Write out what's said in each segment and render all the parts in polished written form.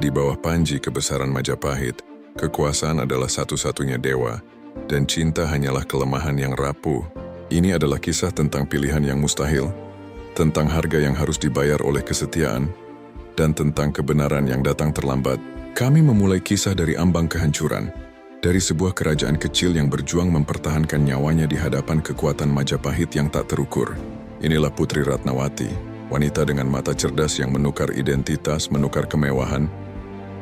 Di bawah panji kebesaran Majapahit, kekuasaan adalah satu-satunya dewa, dan cinta hanyalah kelemahan yang rapuh. Ini adalah kisah tentang pilihan yang mustahil, tentang harga yang harus dibayar oleh kesetiaan, dan tentang kebenaran yang datang terlambat. Kami memulai kisah dari ambang kehancuran, dari sebuah kerajaan kecil yang berjuang mempertahankan nyawanya di hadapan kekuatan Majapahit yang tak terukur. Inilah Putri Ratnawati, wanita dengan mata cerdas yang menukar identitas, menukar kemewahan,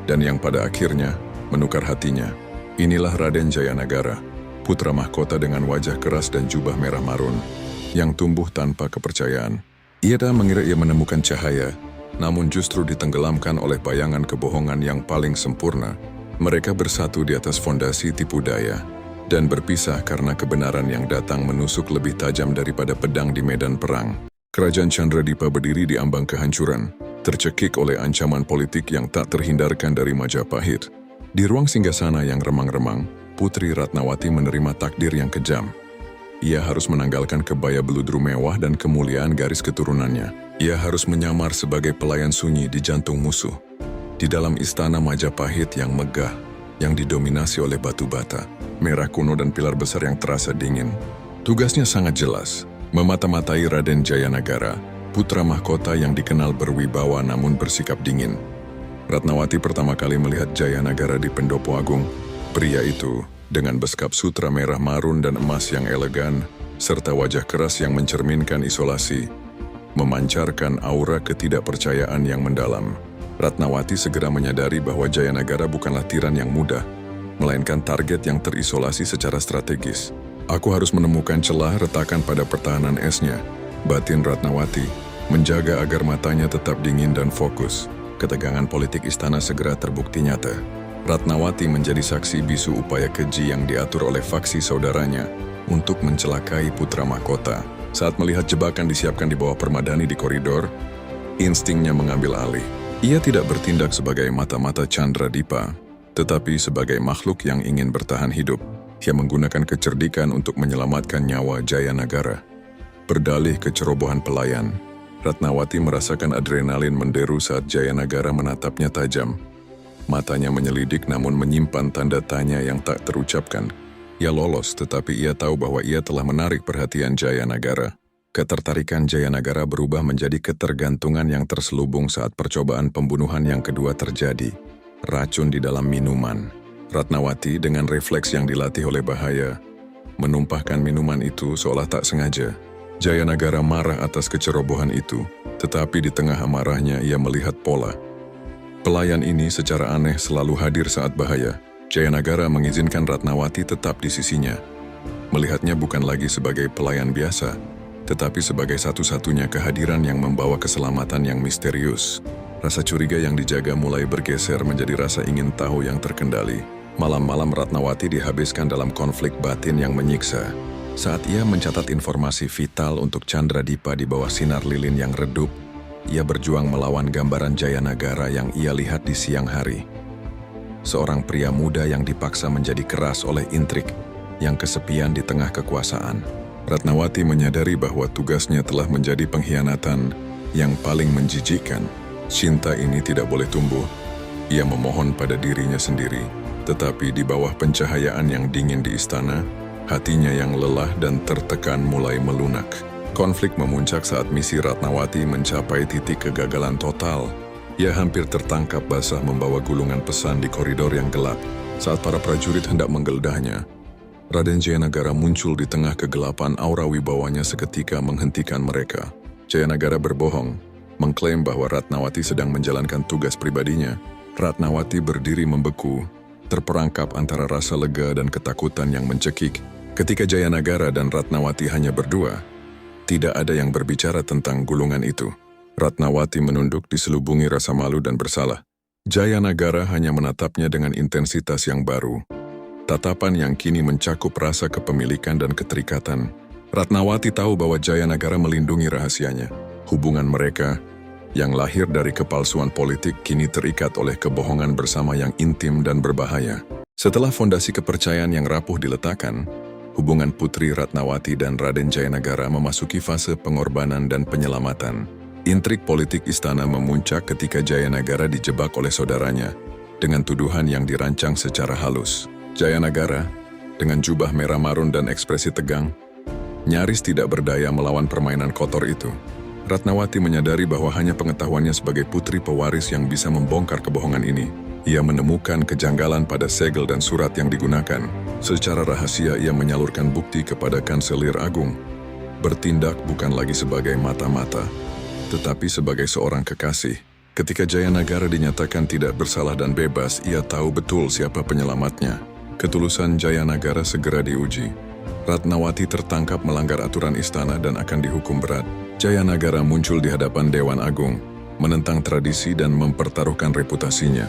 dan yang pada akhirnya menukar hatinya. Inilah Raden Jayanagara, putra mahkota dengan wajah keras dan jubah merah marun, yang tumbuh tanpa kepercayaan. Ia tak mengira ia menemukan cahaya, namun justru ditenggelamkan oleh bayangan kebohongan yang paling sempurna. Mereka bersatu di atas fondasi tipu daya, dan berpisah karena kebenaran yang datang menusuk lebih tajam daripada pedang di medan perang. Kerajaan Chandradipa berdiri di ambang kehancuran, tercekik oleh ancaman politik yang tak terhindarkan dari Majapahit. Di ruang singgasana yang remang-remang, Putri Ratnawati menerima takdir yang kejam. Ia harus menanggalkan kebaya beludru mewah dan kemuliaan garis keturunannya. Ia harus menyamar sebagai pelayan sunyi di jantung musuh, di dalam istana Majapahit yang megah, yang didominasi oleh batu bata, merah kuno dan pilar besar yang terasa dingin. Tugasnya sangat jelas, memata-matai Raden Jayanagara, putra mahkota yang dikenal berwibawa namun bersikap dingin. Ratnawati pertama kali melihat Jayanagara di Pendopo Agung. Pria itu, dengan beskap sutra merah marun dan emas yang elegan, serta wajah keras yang mencerminkan isolasi, memancarkan aura ketidakpercayaan yang mendalam. Ratnawati segera menyadari bahwa Jayanagara bukanlah tiran yang mudah, melainkan target yang terisolasi secara strategis. Aku harus menemukan celah retakan pada pertahanan esnya, batin Ratnawati, menjaga agar matanya tetap dingin dan fokus. Ketegangan politik istana segera terbukti nyata. Ratnawati menjadi saksi bisu upaya keji yang diatur oleh faksi saudaranya untuk mencelakai putra mahkota. Saat melihat jebakan disiapkan di bawah permadani di koridor, instingnya mengambil alih. Ia tidak bertindak sebagai mata-mata Chandradipa, tetapi sebagai makhluk yang ingin bertahan hidup. Ia menggunakan kecerdikan untuk menyelamatkan nyawa Jayanagara. Berdalih kecerobohan pelayan, Ratnawati merasakan adrenalin menderu saat Jayanagara menatapnya tajam. Matanya menyelidik namun menyimpan tanda tanya yang tak terucapkan. Ia lolos, tetapi ia tahu bahwa ia telah menarik perhatian Jayanagara. Ketertarikan Jayanagara berubah menjadi ketergantungan yang terselubung saat percobaan pembunuhan yang kedua terjadi. Racun di dalam minuman. Ratnawati dengan refleks yang dilatih oleh bahaya, menumpahkan minuman itu seolah tak sengaja. Jayanagara marah atas kecerobohan itu, tetapi di tengah amarahnya ia melihat pola. Pelayan ini secara aneh selalu hadir saat bahaya. Jayanagara mengizinkan Ratnawati tetap di sisinya. Melihatnya bukan lagi sebagai pelayan biasa, tetapi sebagai satu-satunya kehadiran yang membawa keselamatan yang misterius. Rasa curiga yang dijaga mulai bergeser menjadi rasa ingin tahu yang terkendali. Malam-malam Ratnawati dihabiskan dalam konflik batin yang menyiksa. Saat ia mencatat informasi vital untuk Chandradipa di bawah sinar lilin yang redup, ia berjuang melawan gambaran Jayanagara yang ia lihat di siang hari. Seorang pria muda yang dipaksa menjadi keras oleh intrik, yang kesepian di tengah kekuasaan. Ratnawati menyadari bahwa tugasnya telah menjadi pengkhianatan yang paling menjijikkan. Cinta ini tidak boleh tumbuh. Ia memohon pada dirinya sendiri, tetapi di bawah pencahayaan yang dingin di istana, hatinya yang lelah dan tertekan mulai melunak. Konflik memuncak saat misi Ratnawati mencapai titik kegagalan total. Ia hampir tertangkap basah membawa gulungan pesan di koridor yang gelap. Saat para prajurit hendak menggeledahnya, Raden Jayanagara muncul di tengah kegelapan. Aura wibawanya seketika menghentikan mereka. Jayanagara berbohong, mengklaim bahwa Ratnawati sedang menjalankan tugas pribadinya. Ratnawati berdiri membeku, terperangkap antara rasa lega dan ketakutan yang mencekik. Ketika Jayanagara dan Ratnawati hanya berdua, tidak ada yang berbicara tentang gulungan itu. Ratnawati menunduk diselubungi rasa malu dan bersalah. Jayanagara hanya menatapnya dengan intensitas yang baru. Tatapan yang kini mencakup rasa kepemilikan dan keterikatan. Ratnawati tahu bahwa Jayanagara melindungi rahasianya. Hubungan mereka, yang lahir dari kepalsuan politik, kini terikat oleh kebohongan bersama yang intim dan berbahaya. Setelah fondasi kepercayaan yang rapuh diletakkan, hubungan Putri Ratnawati dan Raden Jayanagara memasuki fase pengorbanan dan penyelamatan. Intrik politik istana memuncak ketika Jayanagara dijebak oleh saudaranya dengan tuduhan yang dirancang secara halus. Jayanagara, dengan jubah merah marun dan ekspresi tegang, nyaris tidak berdaya melawan permainan kotor itu. Ratnawati menyadari bahwa hanya pengetahuannya sebagai putri pewaris yang bisa membongkar kebohongan ini. Ia menemukan kejanggalan pada segel dan surat yang digunakan. Secara rahasia ia menyalurkan bukti kepada Kanselir Agung. Bertindak bukan lagi sebagai mata-mata, tetapi sebagai seorang kekasih. Ketika Jayanagara dinyatakan tidak bersalah dan bebas, ia tahu betul siapa penyelamatnya. Ketulusan Jayanagara segera diuji. Ratnawati tertangkap melanggar aturan istana dan akan dihukum berat. Jayanagara muncul di hadapan Dewan Agung, menentang tradisi dan mempertaruhkan reputasinya.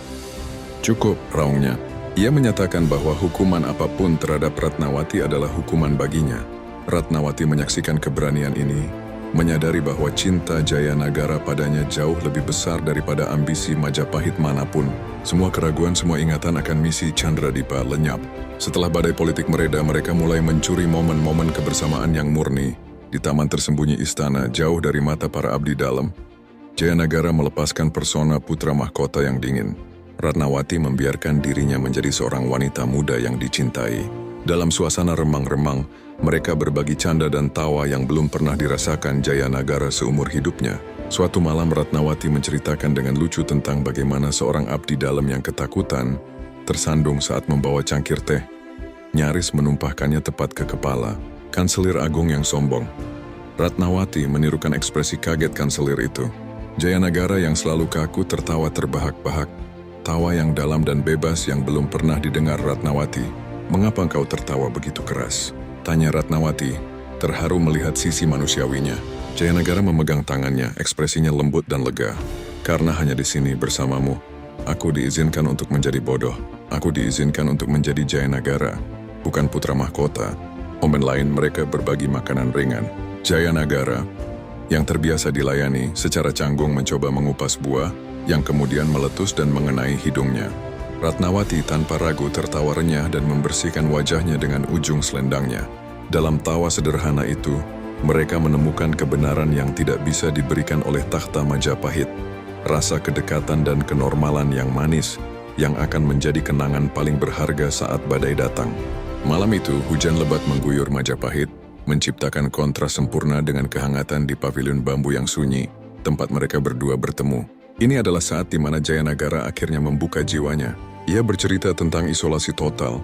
Cukup, raungnya. Ia menyatakan bahwa hukuman apapun terhadap Ratnawati adalah hukuman baginya. Ratnawati menyaksikan keberanian ini, menyadari bahwa cinta Jayanagara padanya jauh lebih besar daripada ambisi Majapahit manapun. Semua keraguan, semua ingatan akan misi Candradipa lenyap. Setelah badai politik mereda, mereka mulai mencuri momen-momen kebersamaan yang murni. Di taman tersembunyi istana, jauh dari mata para abdi dalam, Jayanagara melepaskan persona putra mahkota yang dingin. Ratnawati membiarkan dirinya menjadi seorang wanita muda yang dicintai. Dalam suasana remang-remang, mereka berbagi canda dan tawa yang belum pernah dirasakan Jayanagara seumur hidupnya. Suatu malam Ratnawati menceritakan dengan lucu tentang bagaimana seorang abdi dalam yang ketakutan tersandung saat membawa cangkir teh, nyaris menumpahkannya tepat ke kepala Kanselir Agung yang sombong. Ratnawati menirukan ekspresi kaget Kanselir itu. Jayanagara yang selalu kaku tertawa terbahak-bahak, tawa yang dalam dan bebas yang belum pernah didengar Ratnawati. "Mengapa engkau tertawa begitu keras?" tanya Ratnawati, terharu melihat sisi manusiawinya. Jayanagara memegang tangannya, ekspresinya lembut dan lega. "Karena hanya di sini bersamamu, aku diizinkan untuk menjadi bodoh. Aku diizinkan untuk menjadi Jayanagara, bukan putra mahkota." Momen lain mereka berbagi makanan ringan. Jayanagara, yang terbiasa dilayani, secara canggung mencoba mengupas buah, yang kemudian meletus dan mengenai hidungnya. Ratnawati tanpa ragu tertawa renyah dan membersihkan wajahnya dengan ujung selendangnya. Dalam tawa sederhana itu, mereka menemukan kebenaran yang tidak bisa diberikan oleh takhta Majapahit. Rasa kedekatan dan kenormalan yang manis, yang akan menjadi kenangan paling berharga saat badai datang. Malam itu, hujan lebat mengguyur Majapahit, menciptakan kontras sempurna dengan kehangatan di pavilion bambu yang sunyi, tempat mereka berdua bertemu. Ini adalah saat di mana Jayanagara akhirnya membuka jiwanya. Ia bercerita tentang isolasi total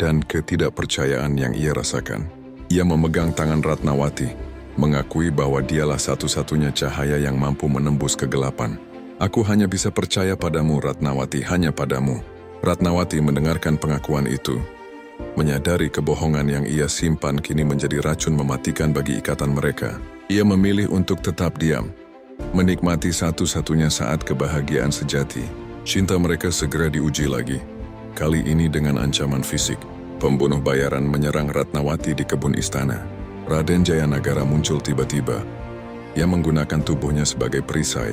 dan ketidakpercayaan yang ia rasakan. Ia memegang tangan Ratnawati, mengakui bahwa dialah satu-satunya cahaya yang mampu menembus kegelapan. "Aku hanya bisa percaya padamu, Ratnawati, hanya padamu." Ratnawati mendengarkan pengakuan itu, menyadari kebohongan yang ia simpan kini menjadi racun mematikan bagi ikatan mereka. Ia memilih untuk tetap diam, menikmati satu-satunya saat kebahagiaan sejati. Cinta mereka segera diuji lagi, kali ini dengan ancaman fisik. Pembunuh bayaran menyerang Ratnawati di kebun istana. Raden Jayanagara muncul tiba-tiba. Ia menggunakan tubuhnya sebagai perisai,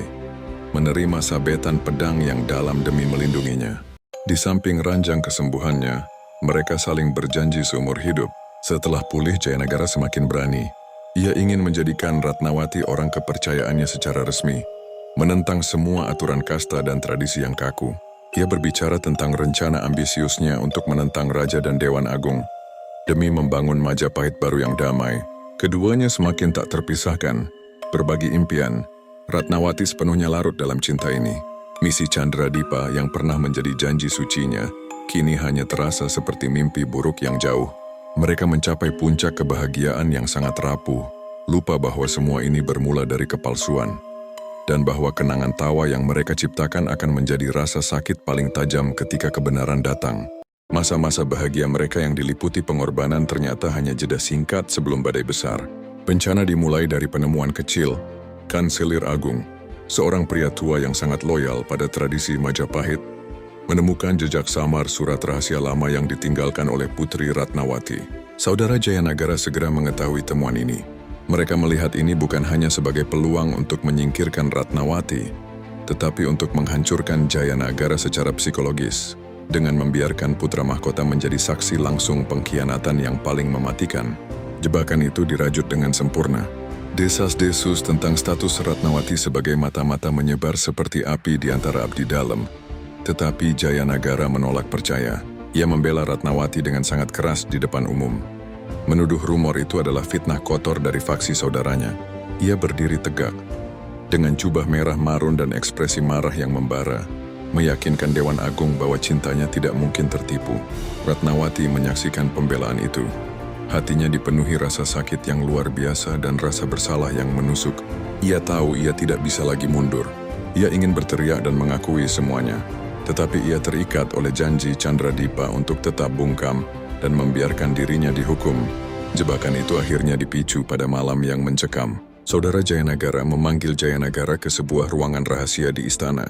menerima sabetan pedang yang dalam demi melindunginya. Di samping ranjang kesembuhannya, mereka saling berjanji seumur hidup. Setelah pulih, Jayanagara semakin berani. Ia ingin menjadikan Ratnawati orang kepercayaannya secara resmi, menentang semua aturan kasta dan tradisi yang kaku. Ia berbicara tentang rencana ambisiusnya untuk menentang Raja dan Dewan Agung, demi membangun Majapahit baru yang damai. Keduanya semakin tak terpisahkan, berbagi impian. Ratnawati sepenuhnya larut dalam cinta ini. Misi Candradipa yang pernah menjadi janji sucinya, kini hanya terasa seperti mimpi buruk yang jauh. Mereka mencapai puncak kebahagiaan yang sangat rapuh, lupa bahwa semua ini bermula dari kepalsuan, dan bahwa kenangan tawa yang mereka ciptakan akan menjadi rasa sakit paling tajam ketika kebenaran datang. Masa-masa bahagia mereka yang diliputi pengorbanan ternyata hanya jeda singkat sebelum badai besar. Bencana dimulai dari penemuan kecil, Kanselir Agung, seorang pria tua yang sangat loyal pada tradisi Majapahit, menemukan jejak samar surat rahasia lama yang ditinggalkan oleh Putri Ratnawati. Saudara Jayanagara segera mengetahui temuan ini. Mereka melihat ini bukan hanya sebagai peluang untuk menyingkirkan Ratnawati, tetapi untuk menghancurkan Jayanagara secara psikologis, dengan membiarkan putra mahkota menjadi saksi langsung pengkhianatan yang paling mematikan. Jebakan itu dirajut dengan sempurna. Desas-desus tentang status Ratnawati sebagai mata-mata menyebar seperti api di antara abdi dalam. Tetapi Jayanagara menolak percaya. Ia membela Ratnawati dengan sangat keras di depan umum. Menuduh rumor itu adalah fitnah kotor dari faksi saudaranya. Ia berdiri tegak, dengan jubah merah marun dan ekspresi marah yang membara, meyakinkan Dewan Agung bahwa cintanya tidak mungkin tertipu. Ratnawati menyaksikan pembelaan itu. Hatinya dipenuhi rasa sakit yang luar biasa dan rasa bersalah yang menusuk. Ia tahu ia tidak bisa lagi mundur. Ia ingin berteriak dan mengakui semuanya. Tetapi ia terikat oleh janji Candradipa untuk tetap bungkam dan membiarkan dirinya dihukum. Jebakan itu akhirnya dipicu pada malam yang mencekam. Saudara Jayanagara memanggil Jayanagara ke sebuah ruangan rahasia di istana.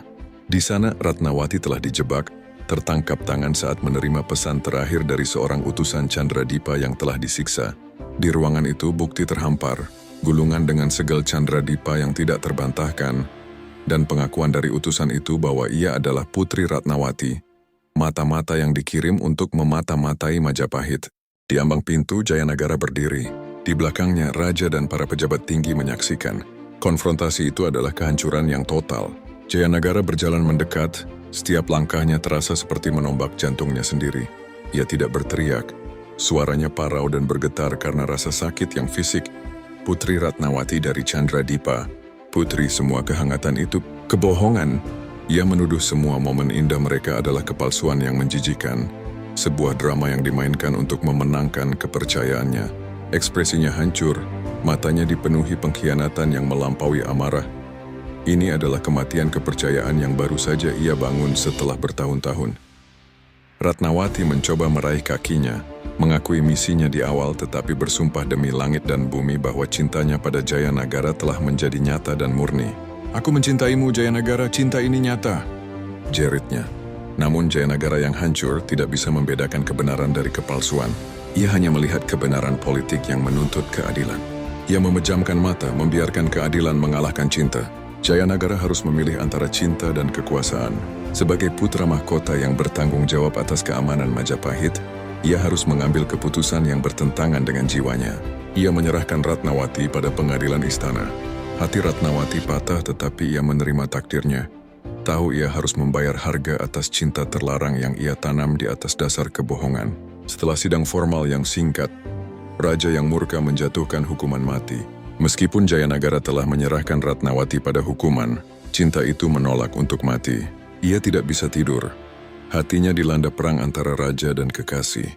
Di sana Ratnawati telah dijebak, tertangkap tangan saat menerima pesan terakhir dari seorang utusan Candradipa yang telah disiksa. Di ruangan itu bukti terhampar, gulungan dengan segel Candradipa yang tidak terbantahkan, dan pengakuan dari utusan itu bahwa ia adalah Putri Ratnawati, mata-mata yang dikirim untuk memata-matai Majapahit. Di ambang pintu Jayanagara berdiri. Di belakangnya raja dan para pejabat tinggi menyaksikan. Konfrontasi itu adalah kehancuran yang total. Jayanagara berjalan mendekat. Setiap langkahnya terasa seperti menombak jantungnya sendiri. Ia tidak berteriak. Suaranya parau dan bergetar karena rasa sakit yang fisik. Putri Ratnawati dari Candradipa. Putri, semua kehangatan itu kebohongan. Ia menuduh semua momen indah mereka adalah kepalsuan yang menjijikan. Sebuah drama yang dimainkan untuk memenangkan kepercayaannya. Ekspresinya hancur, matanya dipenuhi pengkhianatan yang melampaui amarah. Ini adalah kematian kepercayaan yang baru saja ia bangun setelah bertahun-tahun. Ratnawati mencoba meraih kakinya, mengakui misinya di awal tetapi bersumpah demi langit dan bumi bahwa cintanya pada Jayanagara telah menjadi nyata dan murni. "Aku mencintaimu Jayanagara, cinta ini nyata," jeritnya. Namun Jayanagara yang hancur tidak bisa membedakan kebenaran dari kepalsuan. Ia hanya melihat kebenaran politik yang menuntut keadilan. Ia memejamkan mata, membiarkan keadilan mengalahkan cinta. Jayanagara harus memilih antara cinta dan kekuasaan. Sebagai putra mahkota yang bertanggung jawab atas keamanan Majapahit, ia harus mengambil keputusan yang bertentangan dengan jiwanya. Ia menyerahkan Ratnawati pada pengadilan istana. Hati Ratnawati patah tetapi ia menerima takdirnya. Tahu ia harus membayar harga atas cinta terlarang yang ia tanam di atas dasar kebohongan. Setelah sidang formal yang singkat, raja yang murka menjatuhkan hukuman mati. Meskipun Jayanagara telah menyerahkan Ratnawati pada hukuman, cinta itu menolak untuk mati. Ia tidak bisa tidur. Hatinya dilanda perang antara raja dan kekasih.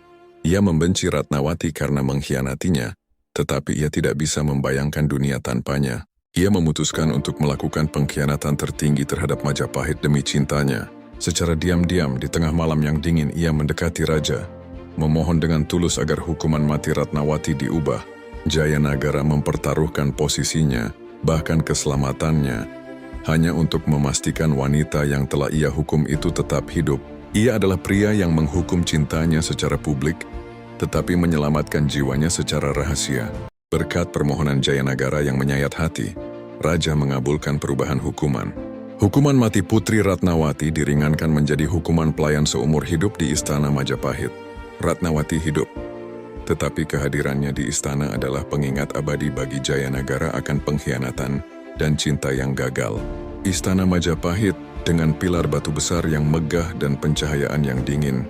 Ia membenci Ratnawati karena mengkhianatinya, tetapi ia tidak bisa membayangkan dunia tanpanya. Ia memutuskan untuk melakukan pengkhianatan tertinggi terhadap Majapahit demi cintanya. Secara diam-diam di tengah malam yang dingin ia mendekati raja, memohon dengan tulus agar hukuman mati Ratnawati diubah. Jayanagara mempertaruhkan posisinya, bahkan keselamatannya, hanya untuk memastikan wanita yang telah ia hukum itu tetap hidup. Ia adalah pria yang menghukum cintanya secara publik, tetapi menyelamatkan jiwanya secara rahasia. Berkat permohonan Jayanagara yang menyayat hati, raja mengabulkan perubahan hukuman. Hukuman mati Putri Ratnawati diringankan menjadi hukuman pelayan seumur hidup di Istana Majapahit. Ratnawati hidup. Tetapi kehadirannya di istana adalah pengingat abadi bagi Jayanagara akan pengkhianatan dan cinta yang gagal. Istana Majapahit dengan pilar batu besar yang megah dan pencahayaan yang dingin,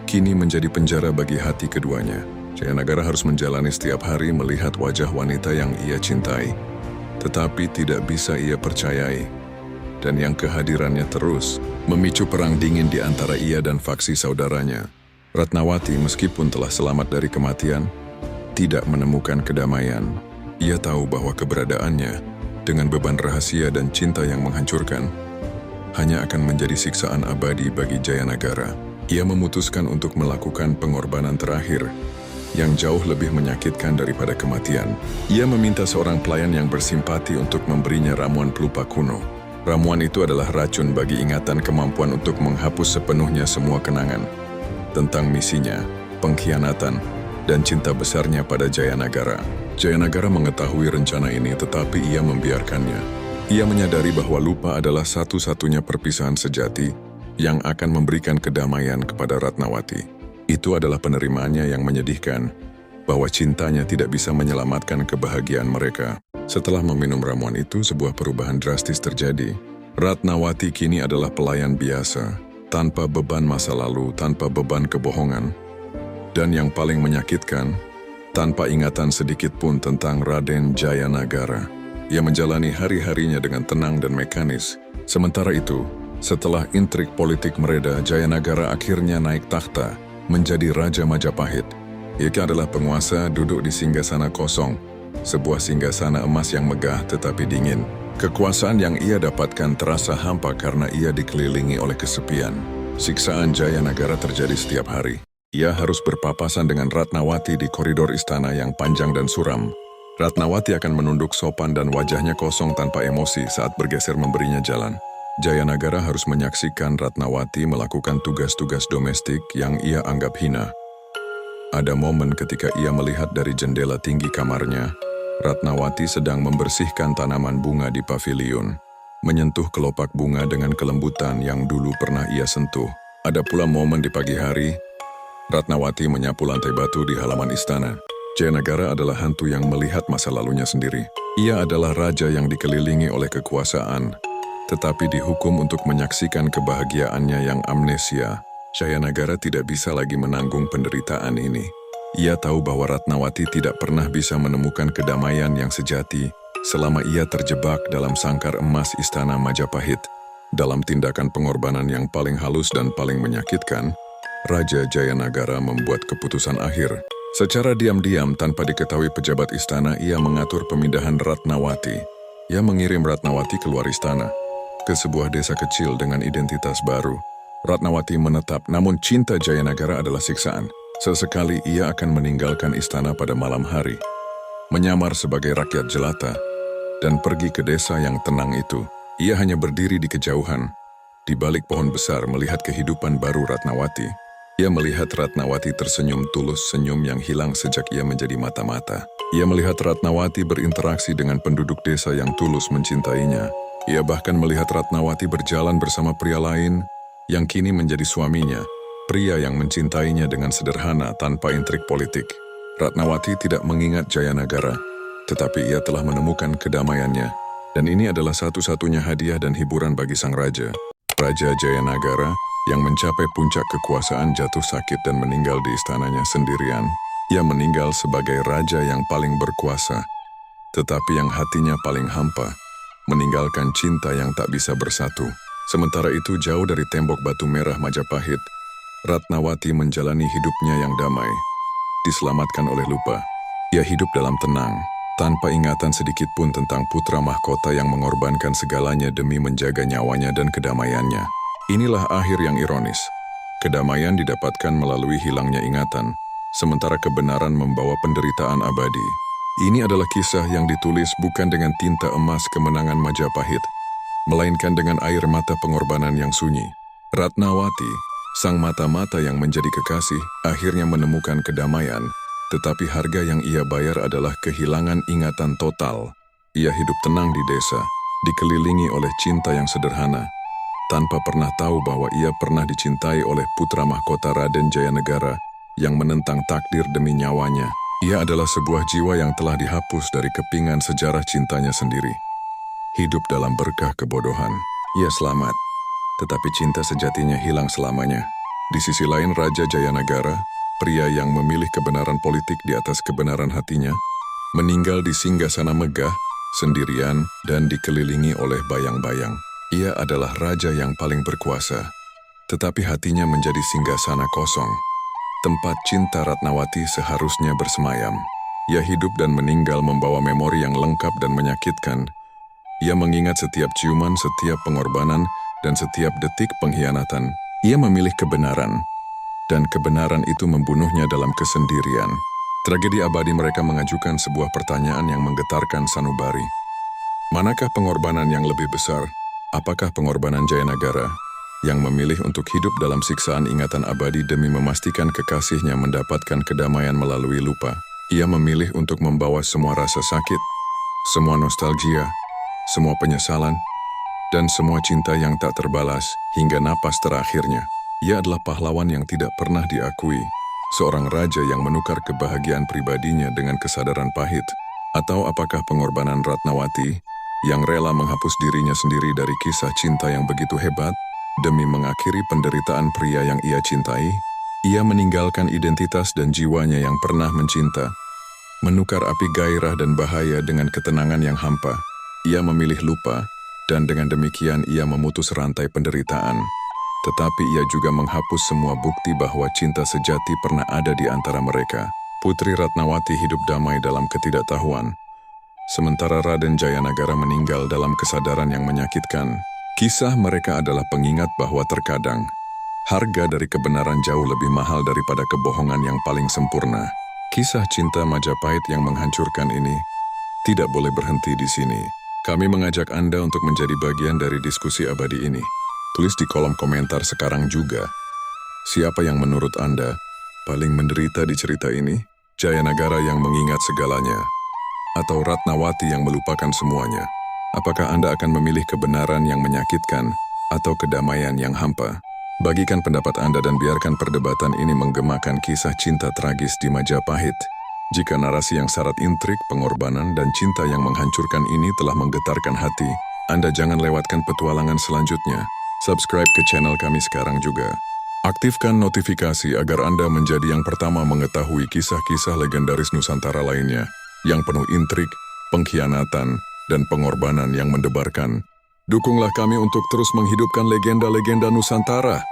kini menjadi penjara bagi hati keduanya. Jayanagara harus menjalani setiap hari melihat wajah wanita yang ia cintai, tetapi tidak bisa ia percayai, dan yang kehadirannya terus memicu perang dingin di antara ia dan faksi saudaranya. Ratnawati meskipun telah selamat dari kematian, tidak menemukan kedamaian. Ia tahu bahwa keberadaannya, dengan beban rahasia dan cinta yang menghancurkan, hanya akan menjadi siksaan abadi bagi Jayanagara. Ia memutuskan untuk melakukan pengorbanan terakhir, yang jauh lebih menyakitkan daripada kematian. Ia meminta seorang pelayan yang bersimpati untuk memberinya ramuan pelupa kuno. Ramuan itu adalah racun bagi ingatan kemampuan untuk menghapus sepenuhnya semua kenangan tentang misinya, pengkhianatan, dan cinta besarnya pada Jayanagara. Jayanagara mengetahui rencana ini tetapi ia membiarkannya. Ia menyadari bahwa lupa adalah satu-satunya perpisahan sejati yang akan memberikan kedamaian kepada Ratnawati. Itu adalah penerimaannya yang menyedihkan. bahwa cintanya tidak bisa menyelamatkan kebahagiaan mereka. Setelah meminum ramuan itu, sebuah perubahan drastis terjadi. Ratnawati kini adalah pelayan biasa, tanpa beban masa lalu, tanpa beban kebohongan. Dan yang paling menyakitkan, tanpa ingatan sedikit pun tentang Raden Jayanagara. Ia menjalani hari-harinya dengan tenang dan mekanis. Sementara itu, setelah intrik politik mereda, Jayanagara akhirnya naik takhta menjadi Raja Majapahit. Ia adalah penguasa duduk di singgasana kosong, sebuah singgasana emas yang megah tetapi dingin. Kekuasaan yang ia dapatkan terasa hampa karena ia dikelilingi oleh kesepian. Siksaan Jayanagara terjadi setiap hari. Ia harus berpapasan dengan Ratnawati di koridor istana yang panjang dan suram. Ratnawati akan menunduk sopan dan wajahnya kosong tanpa emosi saat bergeser memberinya jalan. Jayanagara harus menyaksikan Ratnawati melakukan tugas-tugas domestik yang ia anggap hina. Ada momen ketika ia melihat dari jendela tinggi kamarnya, Ratnawati sedang membersihkan tanaman bunga di pavilion, menyentuh kelopak bunga dengan kelembutan yang dulu pernah ia sentuh. Ada pula momen di pagi hari, Ratnawati menyapu lantai batu di halaman istana. Jayanagara adalah hantu yang melihat masa lalunya sendiri. Ia adalah raja yang dikelilingi oleh kekuasaan, tetapi dihukum untuk menyaksikan kebahagiaannya yang amnesia. Jayanagara tidak bisa lagi menanggung penderitaan ini. Ia tahu bahwa Ratnawati tidak pernah bisa menemukan kedamaian yang sejati selama ia terjebak dalam sangkar emas istana Majapahit. Dalam tindakan pengorbanan yang paling halus dan paling menyakitkan, Raja Jayanagara membuat keputusan akhir. Secara diam-diam tanpa diketahui pejabat istana, ia mengatur pemindahan Ratnawati. Ia mengirim Ratnawati keluar istana, ke sebuah desa kecil dengan identitas baru. Ratnawati menetap, namun cinta Jayanagara adalah siksaan. Sesekali ia akan meninggalkan istana pada malam hari, menyamar sebagai rakyat jelata, dan pergi ke desa yang tenang itu. Ia hanya berdiri di kejauhan, di balik pohon besar melihat kehidupan baru Ratnawati. Ia melihat Ratnawati tersenyum tulus, senyum yang hilang sejak ia menjadi mata-mata. Ia melihat Ratnawati berinteraksi dengan penduduk desa yang tulus mencintainya. Ia bahkan melihat Ratnawati berjalan bersama pria lain yang kini menjadi suaminya, pria yang mencintainya dengan sederhana tanpa intrik politik. Ratnawati tidak mengingat Jayanagara, tetapi ia telah menemukan kedamaiannya, dan ini adalah satu-satunya hadiah dan hiburan bagi sang raja. Raja Jayanagara yang mencapai puncak kekuasaan jatuh sakit dan meninggal di istananya sendirian. Ia meninggal sebagai raja yang paling berkuasa, tetapi yang hatinya paling hampa, meninggalkan cinta yang tak bisa bersatu. Sementara itu, jauh dari tembok batu merah Majapahit, Ratnawati menjalani hidupnya yang damai, diselamatkan oleh lupa. Ia hidup dalam tenang, tanpa ingatan sedikit pun tentang putra mahkota yang mengorbankan segalanya demi menjaga nyawanya dan kedamaiannya. Inilah akhir yang ironis. Kedamaian didapatkan melalui hilangnya ingatan, sementara kebenaran membawa penderitaan abadi. Ini adalah kisah yang ditulis bukan dengan tinta emas kemenangan Majapahit, melainkan dengan air mata pengorbanan yang sunyi. Ratnawati, sang mata-mata yang menjadi kekasih, akhirnya menemukan kedamaian, tetapi harga yang ia bayar adalah kehilangan ingatan total. Ia hidup tenang di desa, dikelilingi oleh cinta yang sederhana, tanpa pernah tahu bahwa ia pernah dicintai oleh putra mahkota Raden Jayanagara yang menentang takdir demi nyawanya. Ia adalah sebuah jiwa yang telah dihapus dari kepingan sejarah cintanya sendiri. Hidup dalam berkah kebodohan. Ia selamat, tetapi cinta sejatinya hilang selamanya. Di sisi lain, Raja Jayanagara, pria yang memilih kebenaran politik di atas kebenaran hatinya, meninggal di singgasana megah, sendirian dan dikelilingi oleh bayang-bayang. Ia adalah raja yang paling berkuasa, tetapi hatinya menjadi singgasana kosong, tempat cinta Ratnawati seharusnya bersemayam. Ia hidup dan meninggal membawa memori yang lengkap dan menyakitkan. Ia mengingat setiap ciuman, setiap pengorbanan, dan setiap detik pengkhianatan. Ia memilih kebenaran, dan kebenaran itu membunuhnya dalam kesendirian. Tragedi abadi mereka mengajukan sebuah pertanyaan yang menggetarkan sanubari. Manakah pengorbanan yang lebih besar? Apakah pengorbanan Jayanagara yang memilih untuk hidup dalam siksaan ingatan abadi demi memastikan kekasihnya mendapatkan kedamaian melalui lupa? Ia memilih untuk membawa semua rasa sakit, semua nostalgia, semua penyesalan, dan semua cinta yang tak terbalas hingga napas terakhirnya. Ia adalah pahlawan yang tidak pernah diakui, Seorang raja yang menukar kebahagiaan pribadinya dengan kesadaran pahit? Atau apakah pengorbanan Ratnawati yang rela menghapus dirinya sendiri dari kisah cinta yang begitu hebat demi mengakhiri penderitaan pria yang ia cintai? Ia meninggalkan identitas dan jiwanya yang pernah mencinta, menukar api gairah dan bahaya dengan ketenangan yang hampa. Ia memilih lupa, dan dengan demikian ia memutus rantai penderitaan. Tetapi ia juga menghapus semua bukti bahwa cinta sejati pernah ada di antara mereka. Putri Ratnawati hidup damai dalam ketidaktahuan, sementara Raden Jayanagara meninggal dalam kesadaran yang menyakitkan. Kisah mereka adalah pengingat bahwa terkadang harga dari kebenaran jauh lebih mahal daripada kebohongan yang paling sempurna. Kisah cinta Majapahit yang menghancurkan ini tidak boleh berhenti di sini. Kami mengajak Anda untuk menjadi bagian dari diskusi abadi ini. Tulis di kolom komentar sekarang juga. Siapa yang menurut Anda paling menderita di cerita ini? Jayanagara yang mengingat segalanya, atau Ratnawati yang melupakan semuanya? Apakah Anda akan memilih kebenaran yang menyakitkan atau kedamaian yang hampa? Bagikan pendapat Anda dan biarkan perdebatan ini menggemakan kisah cinta tragis di Majapahit. Jika narasi yang syarat intrik, pengorbanan, dan cinta yang menghancurkan ini telah menggetarkan hati, Anda jangan lewatkan petualangan selanjutnya. Subscribe ke channel kami sekarang juga. Aktifkan notifikasi agar Anda menjadi yang pertama mengetahui kisah-kisah legendaris Nusantara lainnya yang penuh intrik, pengkhianatan, dan pengorbanan yang mendebarkan. Dukunglah kami untuk terus menghidupkan legenda-legenda Nusantara.